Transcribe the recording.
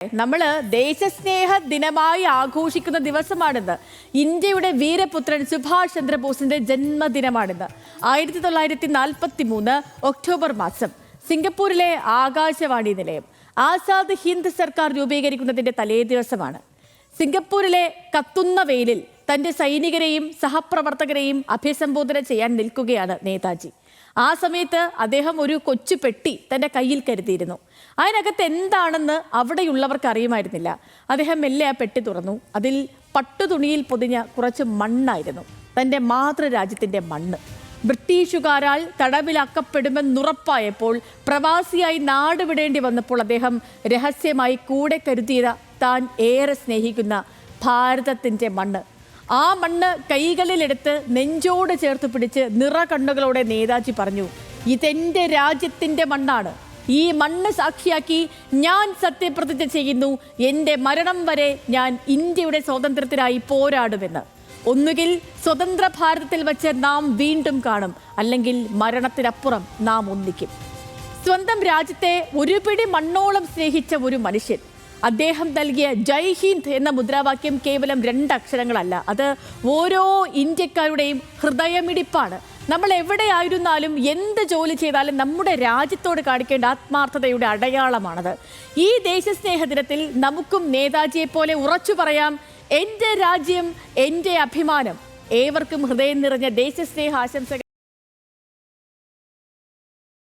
നമ്മൾ ദേശസ്നേഹ ദിനമായി ആഘോഷിക്കുന്ന ദിവസമാണിത്. ഇന്ത്യയുടെ വീരപുത്രൻ സുഭാഷ് ചന്ദ്രബോസിന്റെ ജന്മദിനമാണിത്. 1943 ഒക്ടോബർ മാസം സിംഗപ്പൂരിലെ ആകാശവാണി നിലയം ആസാദ് ഹിന്ദ് സർക്കാർ രൂപീകരിക്കുന്നതിന്റെ തലേ ദിവസമാണ്. സിംഗപ്പൂരിലെ കത്തുന്ന വെയിലിൽ തന്റെ സൈനികരെയും സഹപ്രവർത്തകരെയും അഭിസംബോധന ചെയ്യാൻ നിൽക്കുകയാണ് നേതാജി. ആ സമയത്ത് അദ്ദേഹം ഒരു കൊച്ചു പെട്ടി തൻ്റെ കയ്യിൽ കരുതിയിരുന്നു. അതിനകത്ത് എന്താണെന്ന് അവിടെയുള്ളവർക്ക് അറിയുമായിരുന്നില്ല. അദ്ദേഹം മെല്ലെ ആ പെട്ടി തുറന്നു. അതിൽ പട്ടുതുണിയിൽ പൊതിഞ്ഞ കുറച്ച് മണ്ണായിരുന്നു, തൻ്റെ മാതൃരാജ്യത്തിൻ്റെ മണ്ണ്. ബ്രിട്ടീഷുകാരാൽ തടവിലാക്കപ്പെടുമെന്നുറപ്പായപ്പോൾ പ്രവാസിയായി നാട് വിടേണ്ടി വന്നപ്പോൾ അദ്ദേഹം രഹസ്യമായി കൂടെ കരുതിയത് താൻ ഏറെ സ്നേഹിക്കുന്ന ഭാരതത്തിൻ്റെ മണ്ണ്. ആ മണ്ണ് കൈകളിലെടുത്ത് നെഞ്ചോട് ചേർത്ത് പിടിച്ച് നിറകണ്ണുകളോടെ നേതാജി പറഞ്ഞു, ഇതെൻ്റെ രാജ്യത്തിൻ്റെ മണ്ണാണ്. ഈ മണ്ണ് സാക്ഷിയാക്കി ഞാൻ സത്യപ്രതിജ്ഞ ചെയ്യുന്നു, എൻ്റെ മരണം വരെ ഞാൻ ഇന്ത്യയുടെ സ്വാതന്ത്ര്യത്തിനായി പോരാടുമെന്ന്. ഒന്നുകിൽ സ്വതന്ത്ര ഭാരതത്തിൽ വച്ച് നാം വീണ്ടും കാണും, അല്ലെങ്കിൽ മരണത്തിനപ്പുറം നാം ഒന്നിക്കും. സ്വന്തം രാജ്യത്തെ ഒരു പിടി മണ്ണോളം സ്നേഹിച്ച ഒരു മനുഷ്യൻ. അദ്ദേഹം നൽകിയ ജയ് ഹിന്ദ് എന്ന മുദ്രാവാക്യം കേവലം 2 അക്ഷരങ്ങളല്ല, അത് ഓരോ ഇന്ത്യക്കാരുടെയും ഹൃദയമിടിപ്പാണ്. നമ്മൾ എവിടെയായിരുന്നാലും എന്ത് ജോലി ചെയ്താലും നമ്മുടെ രാജ്യത്തോട് കാണിക്കേണ്ട ആത്മാർത്ഥതയുടെ അടയാളമാണത്. ഈ ദേശസ്നേഹ ദിനത്തിൽ നമുക്കും നേതാജിയെ പോലെ ഉറച്ചു പറയാം, എൻ്റെ രാജ്യം എൻ്റെ അഭിമാനം. ഏവർക്കും ഹൃദയം നിറഞ്ഞ ദേശസ്നേഹ ആശംസകൾ.